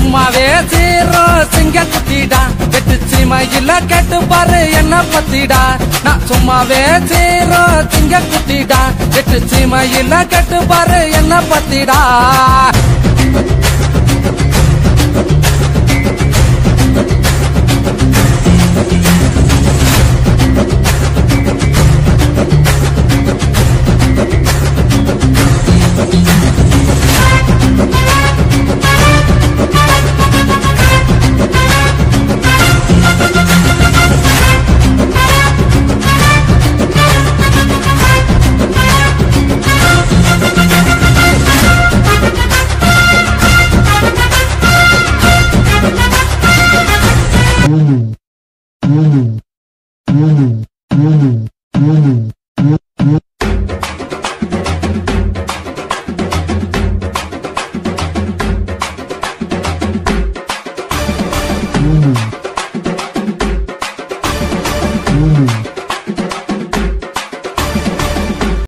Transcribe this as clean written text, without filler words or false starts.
சும்மாவே சீரோ சிங்க குட்டிடா வெட்டு சீமையில கேட்டு பாரு என்ன பத்திடா நான் சும்மாவே சீரோ சிங்க குட்டிடா வெட்டு சீமையில கேட்டு பாரு என்ன பத்திடா Mm-hmm.